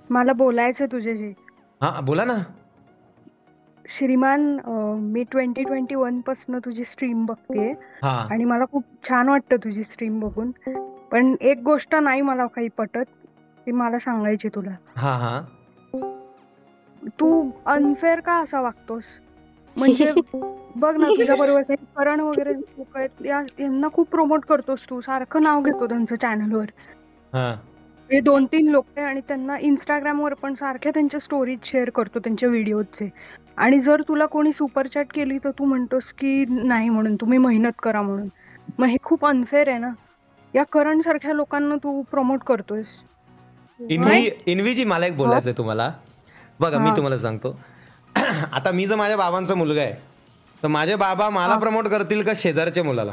मला बोलायचं तुझ्याशी. हा बोला ना. श्रीमान, मी 2021 पासून तुझी स्ट्रीम बघतेय हा आणि मला खूप छान वाटतं तुझी स्ट्रीम बघून. पण एक गोष्ट नाही मला काही पटत, ती मला सांगायची तुला. हा हा तू अनफेअर का असा वागतोस? म्हणजे बघ ना, तुझ्या बरोबर करण वगैरे जे लोक आहेत यांना खूप प्रमोट करतोस तू, सारखं नाव घेतो त्यांचं चॅनलवर. हा हे 2-3 लोक आहे आणि त्यांना इंस्टाग्रामवर पण सारख्या त्यांच्या स्टोरीज शेअर करतो, त्यांच्या व्हिडिओचे. आणि जर तुला कोणी सुपर चॅट केली तर तू म्हणतोस की नाही म्हणून, तुम्ही मेहनत करा म्हणून. मग हे खूप अनफेअर आहे ना. या करण सारख्या लोकांना तू प्रमोट करतोयस. इन्वीजी मला एक बोलायचंय तुम्हाला. बघा मी हा. तुम्हाला सांगतो. आता मी जर माझ्या बाबांचा मुलगा आहे तर माझे बाबा मला प्रमोट करतील का शेजारच्या मुलाला?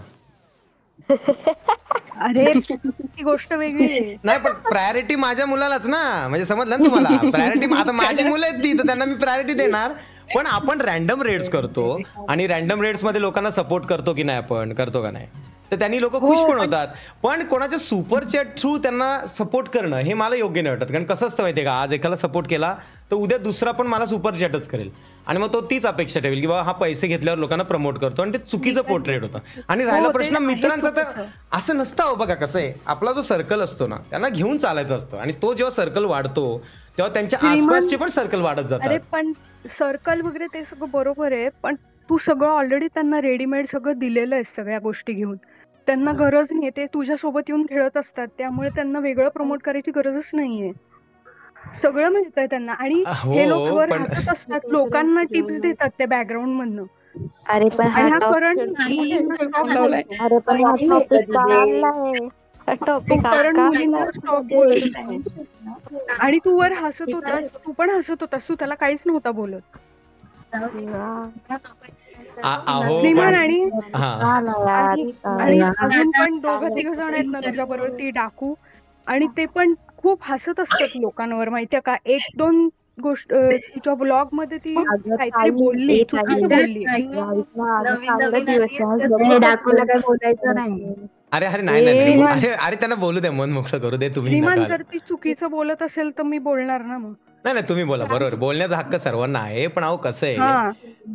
अरे ती गोष्ट वेगळी आहे. नाही पण प्रायोरिटी माझ्या मुलालाच ना, म्हणजे समजलं ना तुम्हाला. प्रायोरिटी आता माझी मुलं आहेत ती, तर त्यांना मी प्रायोरिटी देणार. पण आपण रॅन्डम रेड्स करतो आणि रॅन्डम रेड्स मध्ये लोकांना सपोर्ट करतो की नाही, आपण करतो का नाही, तर त्यांनी लोक खुश पण होतात. पण कोणाच्या सुपर चॅट थ्रू त्यांना सपोर्ट करणं हे मला योग्य नाही वाटत. कारण कसं असतं माहितीये का, आज एकाला सपोर्ट केला तर उद्या दुसरा पण मला सुपर चॅटच करेल आणि मग तो तीच अपेक्षा ठेवेल की बाबा हा पैसे घेतल्यावर लोकांना प्रमोट करतो, आणि ते चुकीचं पोर्ट्रेट होतं. आणि राहिला प्रश्न मित्रांचा, तर असं नसतं. हो बघा कसं आहे, आपला जो सर्कल असतो ना त्यांना घेऊन चालायचं असतं, आणि तो जेव्हा सर्कल वाढतो तेव्हा त्यांच्या आसपासचे पण सर्कल वाढत जातात. अरे पण सर्कल वगैरे ते सगळं बरोबर आहे, पण तू सगळं ऑलरेडी त्यांना रेडीमेड सगळं दिलेलं आहे, सगळ्या गोष्टी घेऊन. त्यांना गरज नाही, ते तुझ्यासोबत येऊन खेळत असतात, त्यामुळे त्यांना वेगळं प्रमोट करायची गरजच नाहीये. सगळं मिळतंय त्यांना. आणि हे लोक वर हसत असतात, लोकांना टिप्स देतात त्या बॅकग्राऊंड मधनं. अरे पण हा करण टॉपिक मुलींना स्टॉप बोलत असतो. आणि तू वर हसत होतास, तू पण हसत होतास, तू त्याला काहीच नव्हता बोलत. आणि अजून पण 2-3 जण आहेत ना तुझ्या बरोबर, ती डाकू, आणि ते पण खूप हसत असतात लोकांवर, माहितीये का. 1-2 गोष्ट तिच्या ब्लॉग मध्ये ती काहीतरी बोलली, चुकीचं बोलली. डाकूला काय बोलायचं नाही. अरे अरे नाही, अरे त्यांना बोलू द्या, मन मोकळं करू दे. तुम्ही जर ती चुकीचं बोलत असेल तर मी बोलणार ना. मग नाही तुम्ही बोला, बरोबर, बोलण्याचा हक्क सर्वांना आहे. पण अहो कसं आहे,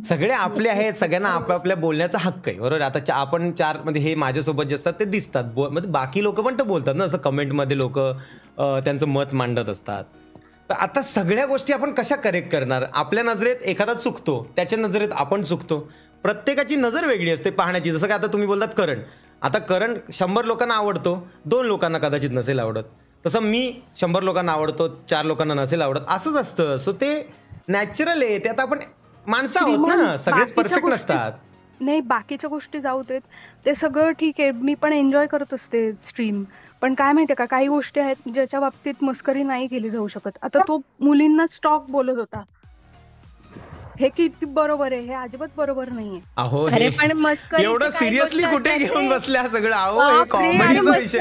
सगळे आपले आहेत, सगळ्यांना आपापल्या बोलण्याचा हक्क आहे, बरोबर. आता आपण 4 मध्ये हे माझ्यासोबत जे असतात ते दिसतात, म्हणजे बाकी लोक पण तर बोलतात ना, असं कमेंटमध्ये लोक त्यांचं मत मांडत असतात. तर आता सगळ्या गोष्टी आपण कशा करेक्ट करणार? आपल्या नजरेत एखादा चुकतो, त्याच्या नजरेत आपण चुकतो. प्रत्येकाची नजर वेगळी असते पाहण्याची. जसं काय आता तुम्ही बोलतात करण, आता करण 100 लोकांना आवडतो, 2 लोकांना कदाचित नसेल आवडत. तसं मी 100 लोकांना आवडतो, 4 लोकांना नसेल आवडत, असंच असतं. सो ते नॅचरल आहे. ते आता आपण माणसं आहोत ना, सगळेच परफेक्ट नसतात. नाही, बाकीच्या गोष्टी जाऊ देत, ते सगळं ठीक आहे, मी पण एन्जॉय करत असते स्ट्रीम. पण काय माहितीये का, काही गोष्टी आहेत ज्याच्या बाबतीत मस्करी नाही केली जाऊ शकत. आता तो मुलींना स्टॉक बोलत होता, हे किती बरोबर आहे? हे अजिबात बरोबर नाहीये. अहो एवढं सिरियसली कुठे घेऊन बसल्या सगळं? अहो हे कॉमेडीचा विषय.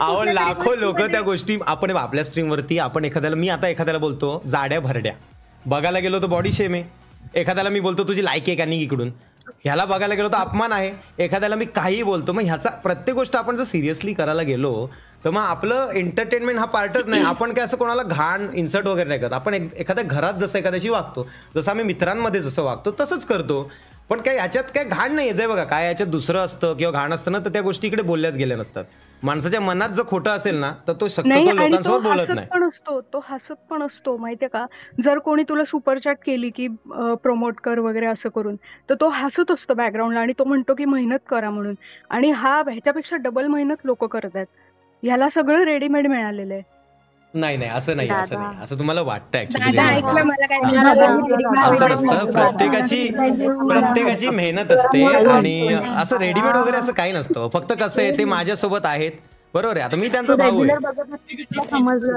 अहो लाखो लोक त्या गोष्टी, आपण आपल्या स्ट्रीम वरती आपण एखाद्याला, मी आता एखाद्याला बोलतो जाड्या भरड्या, बघायला गेलो तर बॉडी शेम आहे. एखाद्याला मी बोलतो तुझी लायक आहे का नाही इकडून, ह्याला बघायला गेलो तर अपमान आहे. एखाद्याला मी काही बोलतो, मग ह्याचा प्रत्येक गोष्ट आपण जर सिरियसली करायला गेलो तर मग आपलं एंटरटेनमेंट हा पार्टच नाही. आपण काय असं कोणाला घाण इन्सर्ट वगैरे नाही करत. आपण एखाद्या घरात जसं एखाद्याशी वागतो, जसं आम्ही मित्रांमध्ये जसं वागतो तसंच करतो. पण काय याच्यात काय घाण नाही आहे बघा. काय याच्यात दुसरं असतं किंवा घाण असतं ना, तर त्या गोष्टी इकडे बोलल्याच गेल्या नसतात. माणसाच्या मनात जर खोटं असेल ना तर तो शक्यतो लोकांसमोर बोलत नाही. तो हसत पण असतो, माहितीये का. जर कोणी तुला सुपर चॅट केली की प्रमोट कर वगैरे असं करून, तर तो हसत असतो बॅकग्राऊंडला आणि तो म्हणतो की मेहनत करा म्हणून. आणि ह्याच्यापेक्षा डबल मेहनत लोक करत आहेत. ह्याला सगळं रेडीमेड मिळालेलं आहे. नाही असं नाही, असं तुम्हाला वाटतं ऍक्च्युली. असं नसतं. प्रत्येकाची मेहनत असते आणि असं रेडीमेड वगैरे असं काही नसतं. फक्त कसं आहे, ते माझ्यासोबत आहेत, बरोबर आहे. आता मी त्यांचा भाऊ आहे.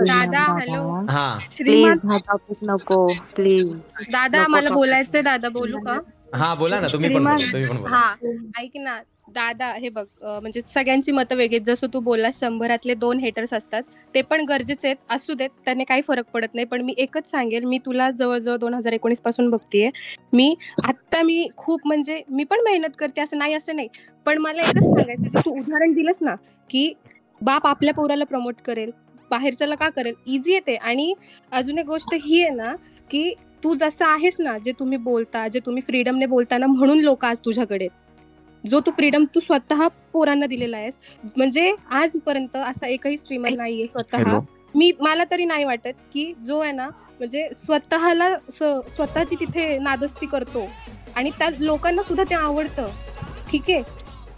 दादा हॅलो. हा नको प्लीज. दादा मला बोलायचंय. दादा बोलू का? हा बोला ना, तुम्ही पण बोला. हा ऐक ना दादा, हे बघ, म्हणजे सगळ्यांची मतं वेगळी. जसं तू बोललास 100 2 हेटर्स असतात, ते पण गरजेचे आहेत, असू देत, त्याने काही फरक पडत नाही. पण मी एकच सांगेल, मी तुला जवळजवळ 2019 पासून बघतेय. मी खूप म्हणजे मी पण मेहनत करते, असं नाही. पण मला एकच सांगायचं, तू उदाहरण दिलंस ना की बाप आपल्या पोराला प्रमोट करेल, बाहेरच्याला का करेल? इझी आहे ते. आणि अजून एक गोष्ट ही आहे ना, की तू जसं आहेस ना, जे तुम्ही बोलता, जे तुम्ही फ्रीडमने बोलता ना, म्हणून लोक आज तुझ्याकडे आहेत. जो तू फ्रीडम तू स्वतः पोरांना दिलेला आहेस. म्हणजे आजपर्यंत असा एकही स्ट्रीमर नाहीये स्वतः, मला तरी नाही वाटत, की जो आहे ना म्हणजे स्वतःला स्वतःची तिथे नादस्ती करतो आणि त्या लोकांना सुद्धा ते आवडतं. ठीक आहे,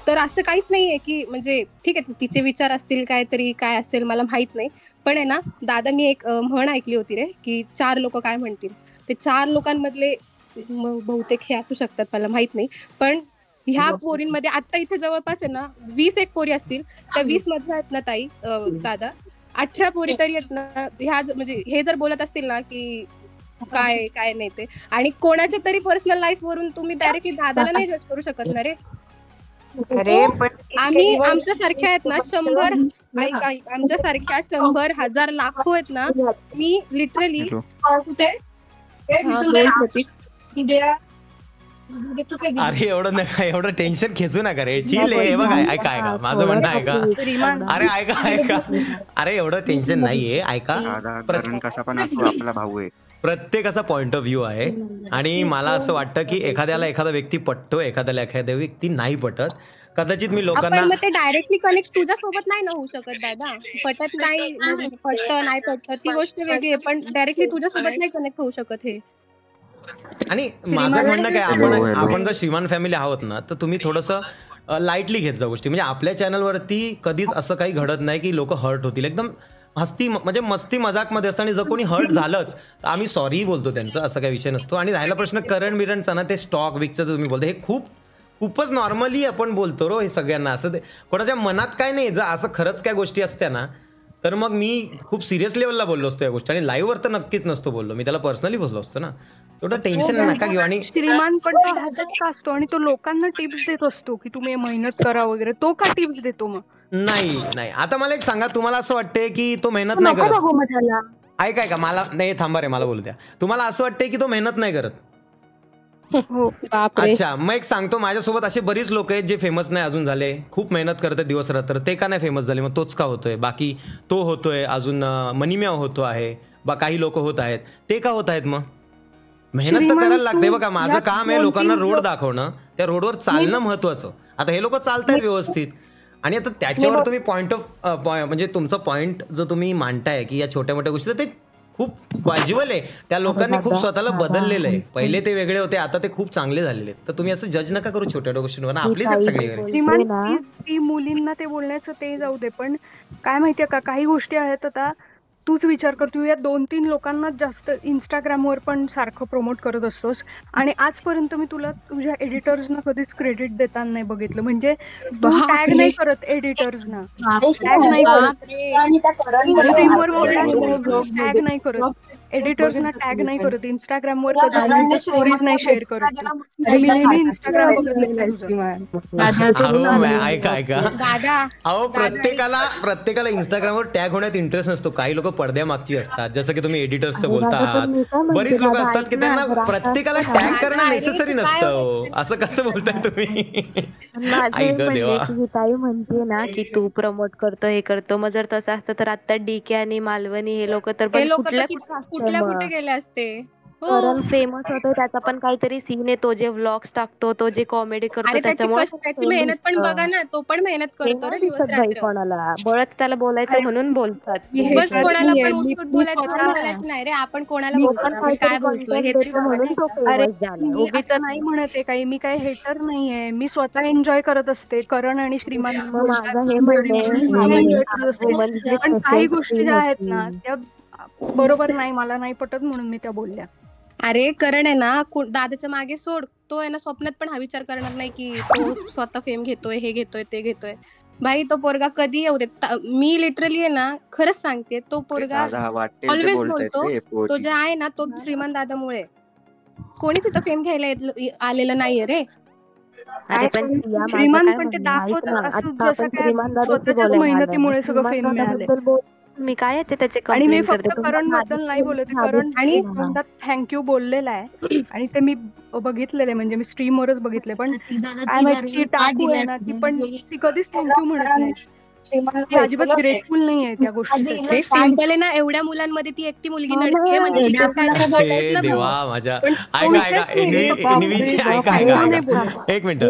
तर असं काहीच नाहीये की म्हणजे ठीक आहे तिचे विचार असतील काहीतरी, काय असेल मला माहित नाही. पण आहे ना दादा, मी एक म्हण ऐकली होती रे, की 4 लोक काय म्हणतील. ते 4 लोकांमधले बहुतेक हे असू शकतात, मला माहित नाही. पण ह्या पोरींमध्ये आता इथे जवळपास आहे ना 20 एक पोरी असतील. त्या 20 मध्ये आहेत ना ताई, दादा 18 पोरी तरी आहेत ना ह्या, म्हणजे हे जर बोलत असतील ना की काय काय नाही ते, आणि कोणाच्या तरी पर्सनल लाईफ वरून तुम्ही डायरेक्टली दादाला नाही जज करू शकत ना रे. अरे पण आम्ही आमच्या सारख्या आहेत ना 100, आमच्या सारख्या 100, 1000, लाखो आहेत ना. मी लिटरली अरे एवढं नका, एवढं टेन्शन खेचू नका रे, चिल आहे. बघा ऐका ऐका माझं म्हणणं ऐका. अरे ऐका ऐका, अरे एवढं टेन्शन नाहीये, ऐका. कसा पण असतो आपला भाऊ आहे, प्रत्येकाचा पॉइंट ऑफ व्ह्यू आहे. आणि मला असं वाटतं की एखाद्याला एखादा व्यक्ती पटतो, एखाद्याला एखाद्या व्यक्ती नाही पटत. कदाचित मी लोकांना ते डायरेक्टली कनेक्ट तुझ्या सोबत नाही ना होऊ शकत दादा. पटत नाही, पटत नाही पटत ती गोष्ट वेगळी आहे, पण डायरेक्टली तुझ्या सोबत नाही कनेक्ट होऊ शकत हे. आणि माझं म्हणणं काय, आपण जर श्रीमान फॅमिली आहोत ना, तर तुम्ही थोडंसं लाईटली घेत जा गोष्टी. म्हणजे आपल्या चॅनलवरती कधीच असं काही घडत नाही की लोक हर्ट होतील. एकदम म्हणजे मस्ती मजाक मध्ये असतं. आणि जर कोणी हर्ट झालंच तर आम्ही सॉरी बोलतो त्यांचं, असा काही विषय नसतो. आणि राहिला प्रश्न करण बिरणचा ना, ते स्टॉक विकचं तुम्ही बोलतो, हे खूपच नॉर्मली आपण बोलतो रो हे सगळ्यांना. असं कोणाच्या मनात काय नाही. जर असं खरंच काय गोष्टी असत्या ना, तर मग मी खूप सिरियस लेवलला बोललो असतो या गोष्टी. आणि लाईव्हवर तर नक्कीच नसतो बोललो मी, त्याला पर्सनली बोललो असतो ना. थोडं टेन्शन नका घेऊ. आणि श्रीमान पण तो ह्याच्यात का असतो, आणि तो लोकांना टिप्स देत असतो की तुम्ही मेहनत करा वगैरे. तो का टिप्स देतो मग? नाही. आता मला एक सांगा, तुम्हाला असं वाटतंय की तो मेहनत नाही करत? ऐका ऐका, मला नाही, थांबा रे, मला बोलू द्या. तुम्हाला असं वाटतंय की तो मेहनत नाही करत? अच्छा, मग एक सांगतो, माझ्यासोबत असे बरीच लोक आहेत जे फेमस नाही अजून झाले, खूप मेहनत करतात दिवस रात्र. ते का नाही फेमस झाले? मग तोच का होतोय? बाकी तो होतोय, अजून मनीम्या होतो आहे, काही लोक होत आहेत. ते का होत आहेत? मग मेहनत तर करायला लागते. बघा माझं काम आहे लोकांना रोड दाखवणं, त्या रोडवर चालणं महत्वाचं. आता हे लोक चालतायत व्यवस्थित. आणि आता त्याच्यावर तुम्ही पॉइंट ऑफ म्हणजे तुमचा पॉइंट जो तुम्ही मांडताय की या छोट्या मोठ्या गोष्टी, ते खूप वाजिबल आहे. त्या लोकांनी खूप स्वतःला बदललेलं आहे. पहिले ते वेगळे होते, आता ते खूप चांगले झालेले. तर तुम्ही असं जज नका करू छोट्या गोष्टींवर. आपलीच आहेत सगळी. ती मुलींना ते बोलण्याचं ते जाऊ दे, पण काय माहितीये का, काही गोष्टी आहेत. आता तूच विचार कर, तू या 2-3 लोकांना जास्त इंस्टाग्रामवर पण सारखं प्रमोट करत असतोस, आणि आजपर्यंत मी तुला तुझ्या एडिटर्सना कधीच क्रेडिट देताना नाही बघितलं. म्हणजे तू टॅग नाही करत एडिटर्सना, टॅग नाही करत, टॅग नाही करत एडिटर्सना, टॅग नाही करत इंस्टाग्रामवर, कधी स्टोरीज नाही शेअर करत. मी नेहमी इंस्टाग्राम ऐका अहो, प्रत्येकाला इंस्टाग्रामवर टॅग होण्यात इंटरेस्ट नसतो. काही लोक पडद्यामागची असतात, जसं की तुम्ही एडिटर्सचं बोलतात. बरीच लोक असतात की त्यांना प्रत्येकाला टॅग करणं नेसेसरी नसतं. असं कसं बोलताय तुम्ही? ताई म्हणते ना की तू प्रमोट करतो, हे करतो. मग जर तसं असतं तर आता डीके आणि मालवणी हे लोक तर कुठल्या कुठे गेले असते. करण फेमस होतो, त्याचा पण काहीतरी सीन आहे. तो जे व्लॉग्स टाकतो, तो जे कॉमेडी करतो, त्याची मेहनत पण बघा ना. तो पण मेहनत करतो रे दिवस रात्र. कोणाला बळच त्याला बोलायचं म्हणून बोलतात. कोणाला पण उठसूट बोलायचं नाही रे. आपण कोणाला बोलतो, काय बोलतोय हे तरी उगीच नाही म्हणत आहे काही. मी काही हेटर नाहीये, मी स्वतः एन्जॉय करत असते. करण आणि श्रीमान पण काही गोष्टी ज्या आहेत ना त्या बरोबर नाही, मला नाही पटत, म्हणून मी त्या बोलल्या. अरे करण आहे ना, दादाच्या मागे सोड. तो आहे ना स्वप्नात पण हा विचार करणार नाही की तो स्वतः फेम घेतोय, हे घेतोय, ते घेतोय. भाई तो पोरगा कधी येऊ दे. मी लिटरली आहे ना खरंच सांगते, तो पोरगा ऑलवेज बोलतो. तो जे आहे ना तो श्रीमान दादामुळे. कोणीच इथं फेम घ्यायला आलेलं नाहीये रे. श्रीमान पण ते दाखवतात असं, जसं काय स्वतःच्याच मेहनतीमुळे सगळं फेम मिळाले. मी काय येते त्याचे, आणि मी फक्त करण बद्दल नाही बोलत. करण आणि थँक्यू बोललेला आहे, आणि ते मी बघितलेले, म्हणजे मी स्ट्रीमवरच बघितले. पण काय माहिती टाकू आहे ना ती, पण ती कधीच थँक्यू म्हणत नाही. ती अजिबात ग्रेटफुल नाही आहे त्या गोष्टीसाठी. ते सिम्पल आहे ना, एवढ्या मुलांमध्ये ती एकटी मुलगी नडते म्हणजे तिच्यात काहीतरी हे घडतंच ना देवा मग. माझ्या. पण ऐका एनवीजी, ऐका एक मिनिट.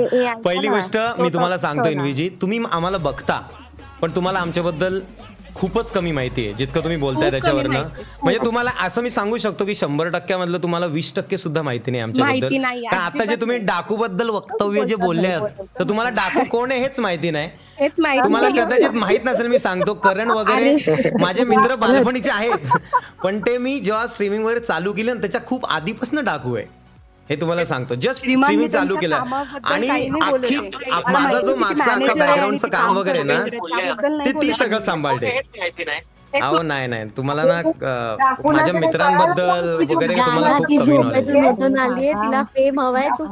पहिली गोष्ट मी तुम्हाला सांगतो एनवीजी, तुम्ही आम्हाला बघता पण तुम्हाला आमच्याबद्दल खूपच कमी माहिती आहे जितकं तुम्ही बोलताय खूप कमी त्याच्यावरनं. माहिती. म्हणजे तुम्हाला असं मी सांगू शकतो की 100% मधलं तुम्हाला 20% सुद्धा माहिती नाही आमच्याबद्दल. माहिती नाही, कारण आता जे अजिबात तुम्ही नाही. डाकू बद्दल वक्तव्य जे बोलले आहात तर तुम्हाला डाकू कोण आहे हेच माहिती नाही. हेच माहिती तुम्हाला नाही. कदाचित माहित नसेल, मी सांगतो करण वगैरे माझे मित्र बालपणीचे आहेत पण ते मी जेव्हा स्ट्रीमिंग वगैरे चालू केलं ना त्याच्या खूप आधीपासून डाकू आहे हे तुम्हाला सांगतो. जस्ट स्ट्रीमिंग चालू केलं आणि अख्खी माझा जो मागचा अख्खा बॅकग्राऊंडचं काम वगैरे ना ते ती सगळं सांभाळते. अहो नाही नाही तुम्हाला ना माझ्या मित्रांबद्दल वगैरे तुम्हाला खूप कमी नॉलेज. तिला फेम हवाय, तू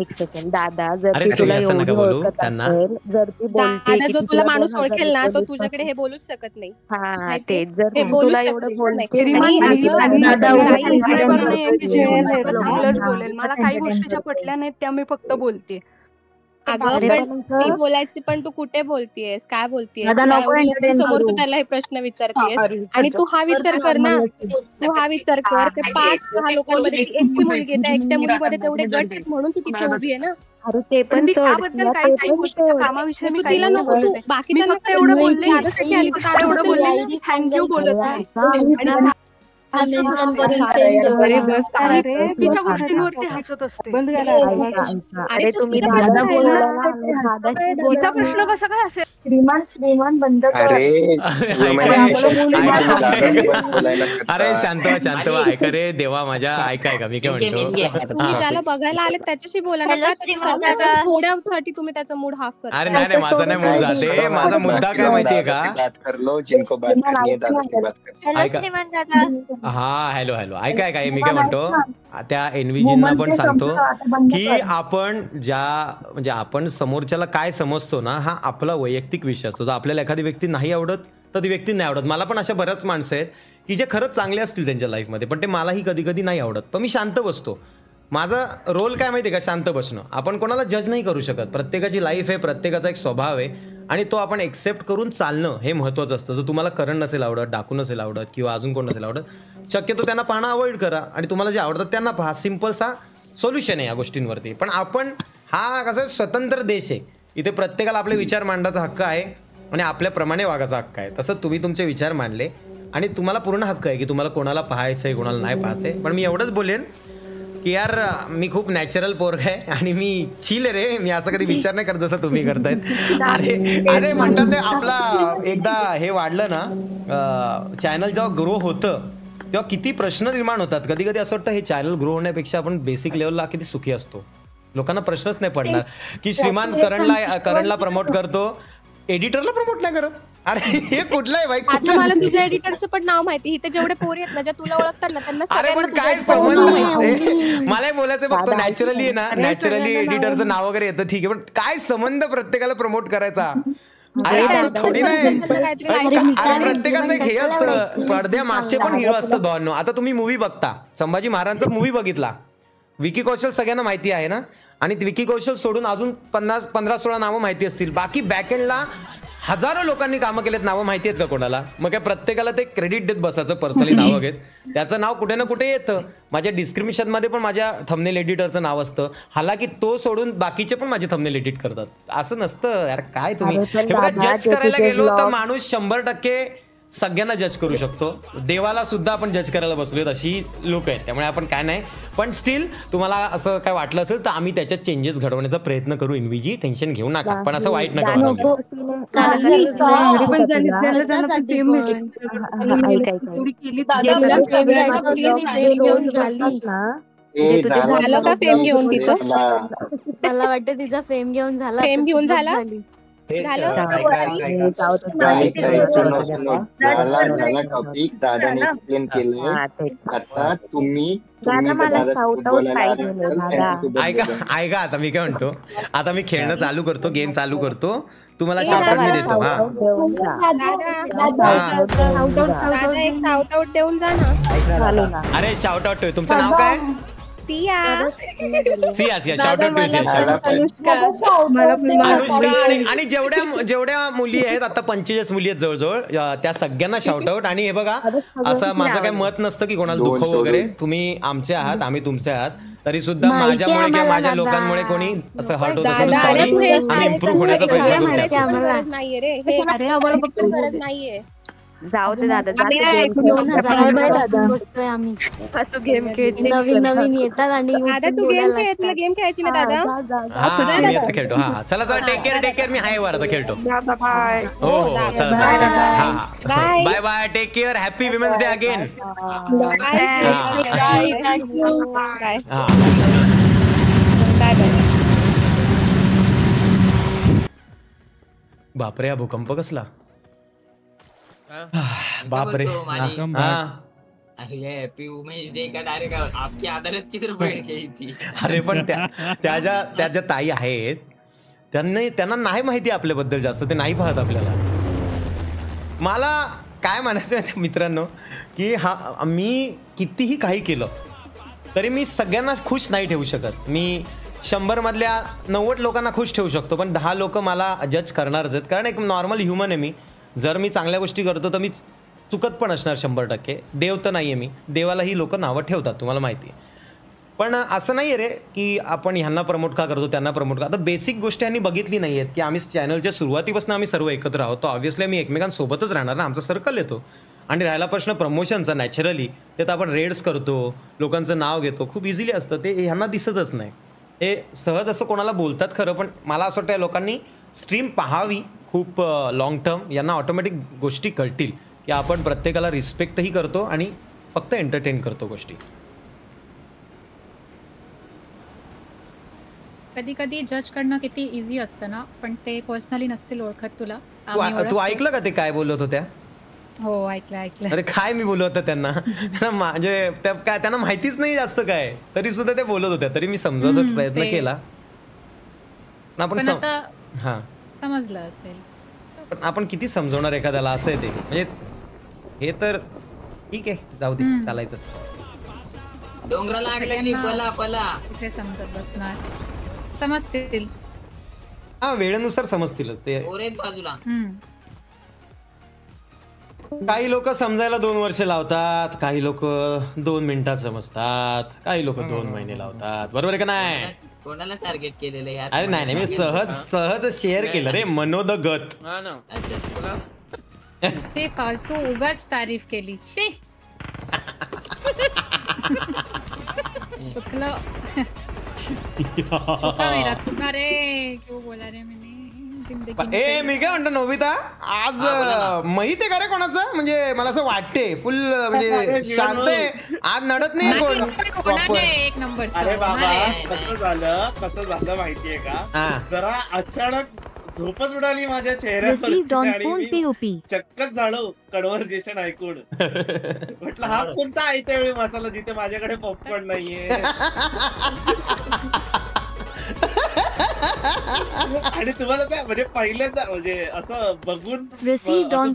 एक सेकंड दादा, जर अरे ती तुम्ही तुला असं नका एवढी बोलू ओळखत त्यांना. असेल, जर ती बोलते दादा की जो ती तुला तुला माणूस 2000 ओळखेल ना तो रुपये तुझ्याकडे हे बोलूच शकत नाही. हा माहितीये? तेच, जर हे ती बोलूच तुला शकत एवढं नाही. बोलते आणि आणि अगं, दादा काही उगाच काय बोलत बोलत नाही की जे बोलते. चांगलंच बोलेल. मला काही गोष्टी ज्या पटल्या नाहीत त्या मी फक्त बोलते. अगं अरे पण पण ती बोलायची, पण तू कुठे बोलतेयस, काय बोलतेयस, दादा नको एवढ्या entertain लोकांसमोर तू करू. त्याला हे प्रश्न विचारतेस. आणि तू हा विचार कर ना, तू हा विचार कर, ते 5-6 लोकांमध्ये ती एकटी मुलगी आहे, त्या एकट्या मुलीमध्ये तेवढे गट आहेत म्हणून ती तिथे उभी आहे ना. अरे ते पण पण मी सोड, त्याबद्दल तिला काही ते काही पण गोष्टीच्या सोड. कामाविषयी मी तू काही तिला नाही नको, तू बोलत आहे. मी बाकीच्यांना फक्त एवढं बोलले माझ्यासाठी आली तर त्याबद्दल बोलले थँक्यू बोलत नाही. मेन्शन करेल अरे फेम बस अरे तिच्या गोष्टींवरती हसत असते. ऐका, ऐका. अरे तुम्ही तिचा दादा प्रश्न आहे बोलायला ना. लागले, दादाशी तिचा बोला प्रश्न ना. कसा काय असेल? श्रीमान बंद कर. अरे अरे शांत व्हा ऐका रे देवा माझ्या. ऐका मी काय म्हणतो. तुम्ही ज्याला बघायला आले त्याच्याशी बोला ना. का त्याच्या थोड्यासाठी तुम्ही त्याचा मूड हाफ करता. अरे नाही माझा नाही मूड जाते. माझा मुद्दा काय माहितीये का. हा हॅलो ऐका मी काय म्हणतो. त्या एनव्हीजींना पण सांगतो की आपण म्हणजे आपण समोरच्याला काय समजतो ना हा आपला वैयक्तिक विषय असतो. जर आपल्याला एखादी व्यक्ती नाही आवडत तर ती व्यक्ती नाही आवडत. मला पण अशा बऱ्याच माणसं आहेत की जे खरंच चांगले असतील त्यांच्या लाईफमध्ये पण ते मलाही कधी कधी नाही आवडत. पण मी शांत बसतो. माझा रोल काय माहिती आहे का, शांत बसणं. आपण कोणाला जज नाही करू शकत. प्रत्येकाची लाईफ आहे, प्रत्येकाचा एक स्वभाव आहे आणि तो आपण एक्सेप्ट करून चालणं हे महत्त्वाचं असतं. जर तुम्हाला करण नसेल आवडत, डाकू नसेल आवडत किंवा अजून कोण नसेल आवडत, शक्यतो त्यांना पाहणं अवॉइड करा आणि तुम्हाला जे आवडतात त्यांना पहा. सिम्पलसा सोल्युशन आहे या गोष्टींवरती. पण आपण हा कसा स्वतंत्र देश आहे, इथे प्रत्येकाला आपले विचार मांडण्याचा हक्क आहे आणि आपल्याप्रमाणे वागायचा हक्क आहे. तसं तुम्ही तुमचे विचार मांडले आणि तुम्हाला पूर्ण हक्क आहे की तुम्हाला कोणाला पाहायचं आहे कोणाला नाही पाहायचं आहे. पण मी एवढंच बोलेन की यार मी खूप नॅचरल पोरग आहे आणि मी चिल रे. मी असं कधी विचार नाही करत जसं तुम्ही करतायत. अरे म्हणतात ते आपला एकदा हे वाढलं ना चॅनल जेव्हा ग्रो होतं तेव्हा किती प्रश्न निर्माण होतात. कधी कधी असं वाटतं हे चॅनल ग्रो होण्यापेक्षा आपण बेसिक लेवलला किती सुखी असतो. लोकांना प्रश्नच नाही पडणार की श्रीमान करणला प्रमोट करतो, एडिटरला प्रमोट नाही करत. अरे हे कुठलं आहे भाई. आता मला तुझ्या एडिटरचं पण नाव माहिती. इथे जेवढे पोरी आहेत ना ज्या तुला ओळखतात ना त्यांना अरे पण काय संबंध. मला बोलायचं बघतो नॅचरली आहे ना, नॅचरली एडिटरचं नाव वगैरे येतं ठीक आहे पण काय संबंध प्रत्येकाला प्रमोट करायचा. अरे असं थोडी नाही. अरे प्रत्येकाचं एक हे असतं, पडद्या मागचे पण हिरो असतात भावांनो. आता तुम्ही मूवी बघता, संभाजी महाराजांचा मूवी बघितला, विकी कौशल सगळ्यांना माहिती आहे ना. आणि विकी कौशल सोडून अजून 15-16 नावं माहिती असतील. बाकी बॅकएंडला हजारो लोकांनी कामं केलेत, नावं माहिती आहेत का कोणाला. मग काय प्रत्येकाला ते क्रेडिट देत बसायचं पर्सनली नावं घेत. त्याचं नाव कुठे ना कुठे येतं. माझ्या डिस्क्रिप्शन मध्ये पण माझ्या थंबनेल एडिटरचं नाव असतं. हालाकी तो सोडून बाकीचे पण माझे थंबनेल एडिट करतात. असं नसतं यार. काय तुम्ही हे बघा, जज करायला गेलो तर माणूस 100% सगळ्यांना जज करू शकतो. देवाला सुद्धा आपण जज करायला बसलोय अशी लोक आहेत. त्यामुळे आपण काय नाही. पण स्टील तुम्हाला असं काय वाटलं असेल तर आम्ही त्याच्यात चेंजेस घडवण्याचा प्रयत्न करू. एनव्हीजी टेन्शन घेऊ नका. पण असं वाईट नका वाटू. झालं का फेम घेऊन तिचं. मला वाटतं तिचा फेम घेऊन झाला. फेम घेऊन झाला. टॉपिक दादाने एक्सप्लेन केलं. आता तुम्ही ऐका आता मी काय म्हणतो. आता मी खेळणं चालू करतो, गेम चालू करतो. तुम्हाला शाउटआउट मी देतो. दादा एक शाउट आउट देऊन जा ना. अरे शाउट आउट तुमचं नाव काय. Siya Siya shout out to Siya. Anushka आणि जेवढ्या मुली आहेत आता 45 मुली आहेत जवळजवळ, त्या सगळ्यांना शाउट आउट. आणि हे बघा, असं माझं काही मत नसतं की कोणाला दुःख वगैरे, तुम्ही आमचे आहात, आम्ही तुमचे आहात, तरी सुद्धा माझ्यामुळे किंवा माझ्या लोकांमुळे कोणी असं हर्ट होत असेल सॉरी, आम्ही इम्प्रूव्ह होण्याचा प्रयत्न करतो. गरज नाहीये. जाऊ दे दादा, गेम नवीन येतात आणि दादा तू गेम खेळ, तुला गेम खेळायची ना दादा. मी आता खेळतो. हा चला टेक केअर. मी आहे वर आता खेळतो. हो हो चला bye bye, take care, happy women's day again. बापरे, हा भूकंप कसला. बापरे. अरे हैप्पी वुमेन्स डे का डायरेक्ट आपकी अदालत किधर बैठ गई थी. अरे पण त्या ताई आहेत, त्यांना नाही माहिती आपल्याबद्दल जास्त, ते नाही पाहत आपल्याला. मला काय म्हणायचं आहे मित्रांनो, की मी कितीही काही केलं तरी मी सगळ्यांना खुश नाही ठेवू शकत. मी 100 मधल्या 90 लोकांना खुश ठेवू शकतो, पण 10 लोक मला जज करणारच आहेत, कारण एक नॉर्मल ह्युमन आहे मी. जर मी चांगल्या गोष्टी करतो तर मी चुकत पण असणार 100%. देव तर नाही आहे मी, देवालाही लोक नावं ठेवतात, तुम्हाला माहिती आहे. पण असं नाही आहे रे की आपण ह्यांना प्रमोट का करतो, त्यांना प्रमोट का. आता बेसिक गोष्टी यांनी बघितली नाही आहेत की आम्ही चॅनलच्या सुरुवातीपासून आम्ही सर्व एकत्र आहोत, तर ऑब्व्हियसली आम्ही एकमेकांसोबतच राहणार ना, आमचा सर्कल येतो. आणि राहिला प्रश्न प्रमोशनचा, नॅचरली ते तर आपण रेड्स करतो, लोकांचं नाव घेतो, खूप इझिली असतं ते, ह्यांना दिसतच नाही. हे सहज असं कोणाला बोलतात खरं, पण मला असं वाटतं या लोकांनी स्ट्रीम पाहावी खूप लॉंग टर्म. यांना ऑटोमॅटिक गोष्टी कळतील की आपण प्रत्येकाला रिस्पेक्टही करतो आणि फक्त एंटरटेन करतो गोष्टी. कधी कधी जज करणं किती इझी असतं ना, पण ते पर्सनली नसतील ओळखत तुला. तू ऐकलं का ते काय बोलत होत्या. हो ऐकलं. अरे काय मी बोलत होतं त्यांना, म्हणजे काय त्यांना माहितीच नाही जास्त काय, तरी सुद्धा ते बोलत होत्या, तरी मी समजायचा प्रयत्न केला. आपण समजलं असेल, पण आपण किती समजवणार एखाद्याला, असं आहे ते. म्हणजे हे तर ठीक आहे, जाऊ दे, चालायचंच. डोंगराला आग लागली, पला कुठे समजत बसणार, समजतील. हा, वेळेनुसार समजतीलच ते. बाजूला काही लोक समजायला 2 वर्ष लावतात, काही लोक 2 मिनिटात समजतात, काही लोक 2 महिने लावतात, बरोबर आहे का नाही. कोणाला टार्गेट केलेलं आहे. अरे नाही, मी सहज शेअर केलं रे, मनोदगत. ते फालतू उगाच तारीफ केली. चुका रे, क्यों बोला रे मैंने. मी काय म्हणतो नोबिता, आज माहित आहे का रे कोणाचं, म्हणजे मला असं वाटते फुल म्हणजे शांत आहे आज, नडत नाही कोण. एक नंबर. अरे बाबा, कसं झालं माहितीये का, जरा अचानक झोपच उडाली माझ्या चेहऱ्यावर, चक्कच झालो कन्व्हर्सेशन ऐकून. म्हटलं हा कोणता आहे त्यावेळी मसाला जिथे माझ्याकडे पॉपकॉर्न नाहीये. आणि तुम्हाला त्या म्हणजे पहिल्यांदा म्हणजे असं बघत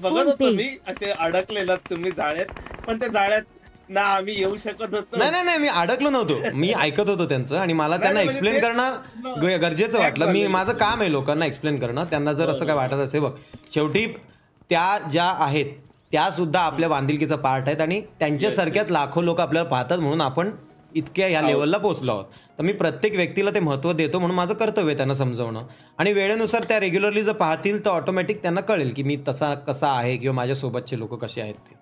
होतो मी, असे अडकलेलं तुम्ही जाळ्यात, पण त्या जाळ्यात ना आम्ही येऊ शकत होतो. नाही, मी अडकलो नव्हतो, मी ऐकत होतो त्यांचं, आणि मला त्यांना एक्सप्लेन करणं गरजेचं वाटलं. मी माझं काम आहे लोकांना एक्सप्लेन करणं. त्यांना जर असं काय वाटत असेल, बघ शेवटी त्या ज्या आहेत त्या सुद्धा आपल्या बांधिलकीचा पार्ट आहेत, आणि त्यांच्यासारख्याच लाखो लोक आपल्याला पाहतात, म्हणून आपण इतक्या ह्या लेवलला पोहोचलो आहोत. तर मी प्रत्येक व्यक्तीला ते महत्त्व देतो, म्हणून माझं कर्तव्य आहे त्यांना समजवणं. आणि वेळेनुसार त्या रेग्युलरली जर पाहतील तर ऑटोमॅटिक त्यांना कळेल की मी कसा आहे किंवा माझ्यासोबतचे लोक कसे आहेत ते.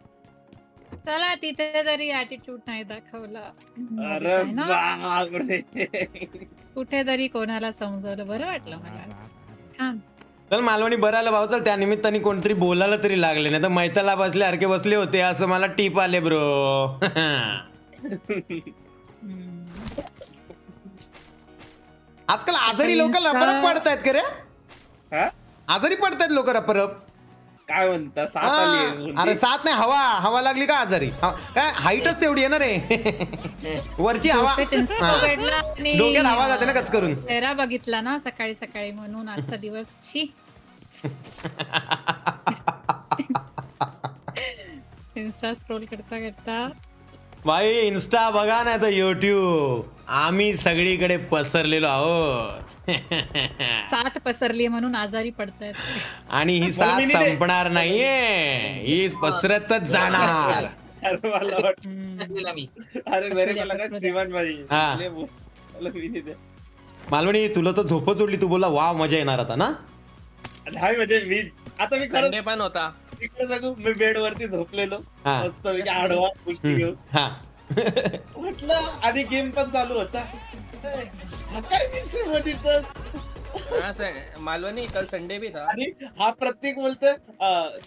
चला, तिथे तरी ऍटिट्यूड नाही दाखवला, कुठेतरी कोणाला समजवलं, बरं वाटलं मला. चल मालवणी, बरं आलं भाऊ. चल, त्या निमित्ताने कोणतरी बोलायला तरी लागले, नाही तर मैताला बसल्यासारखे बसले होते असं मला टीप आले ब्रो. आजकाल आजारी लोक रपरप पडतायत का रे, आजारी पडतायत लोक रपरप. काय म्हणता, अरे 7 नाही, हवा लागली का आजारी, काय हाईटच तेवढी आहे ना रे, वरची हवा डोक्यात हवा जाते ना कच करून. चेहरा बघितला ना सकाळी सकाळी, म्हणून आजचा दिवस इन्स्टा स्क्रोल करता करता भाई इन्स्टा बघा ना तर युट्यूब, आम्ही सगळीकडे पसरलेलो आहोत. साथ पसरली म्हणून आजारी पडतायत. आणि ही साथ संपणार नाहीये, ही पसरतच जाणार. मालवणी तुला तर झोपच उडली, तू बोलला वाव मजा येणार आता ना. नाही म्हणजे मी आता मी संडे पण होता, सांगू मी बेड वरती झोपलेलो मस्त आडवा गोष्टी घेऊन म्हटलं, आणि गेम पण चालू होता. मालवणी कल संडे भी था. आणि हा प्रत्येक बोलतोय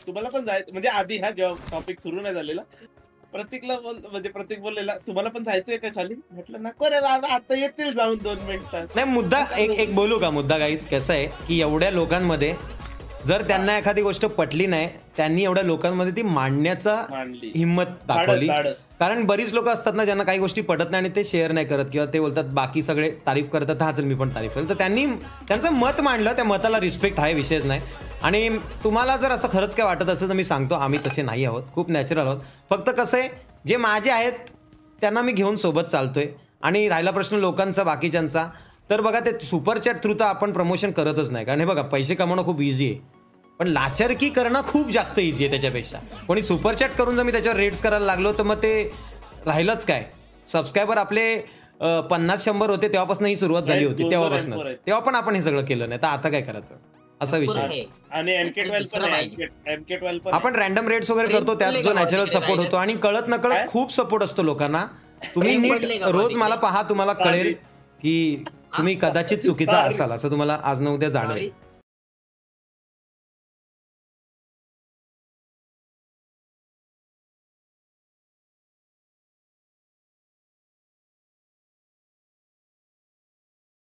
तुम्हाला पण जायचं, म्हणजे आधी हा जेव्हा टॉपिक सुरू नाही झालेला प्रत्येकला म्हणजे प्रत्येक बोललेला तुम्हाला पण जायचंय का खाली. म्हटलं नको रे बाबा, आता येतील जाऊन 2 मिनिटात. नाही मुद्दा एक बोलू का, मुद्दा काहीच कसं आहे की एवढ्या लोकांमध्ये जर त्यांना एखादी गोष्ट पटली नाही, त्यांनी एवढ्या लोकांमध्ये ती मांडण्याचा हिंमत दाखवली. कारण बरीच लोक असतात ना ज्यांना काही गोष्टी पटत नाही आणि ते शेअर नाही करत, किंवा ते बोलतात बाकी सगळे तारीफ करतात, हा चल मी पण तारीफ करेल. तर त्यांनी त्यांचं मत मांडलं, त्या मताला रिस्पेक्ट आहे, विषयच नाही. आणि तुम्हाला जर असं खरंच काय वाटत असेल तर मी सांगतो, आम्ही तसे नाही आहोत, खूप नॅचरल आहोत. फक्त कसं आहे, जे माझे आहेत त्यांना मी घेऊन सोबत चालतोय. आणि राहिला प्रश्न लोकांचा बाकीच्यांचा, तर बघा ते सुपर चॅट थ्रू तर आपण प्रमोशन करतच नाही. कारण हे बघा पैसे कमवणं खूप इझी आहे, पण लाचारकी करणं खूप जास्त इझी आहे त्याच्यापेक्षा. कोणी सुपर चॅट करून जर मी त्याच्यावर रेट्स करायला लागलो तर मग ते राहिलंच काय. सबस्क्रायबर आपले 50-100 होते तेव्हापासून ही सुरुवात झाली होती, तेव्हापासून तेव्हा पण आपण हे सगळं केलं नाही, तर आता काय करायचं असा विषय. आणि आपण रॅन्डम रेट्स वगैरे करतो, त्यात जो नॅचरल सपोर्ट होतो. आणि कळत नकळत खूप सपोर्ट असतो लोकांना. तुम्ही नीट रोज मला पहा, तुम्हाला कळेल की तुम्ही कदाचित चुकीचा असाल, असं तुम्हाला आज न उद्या जाणवेल.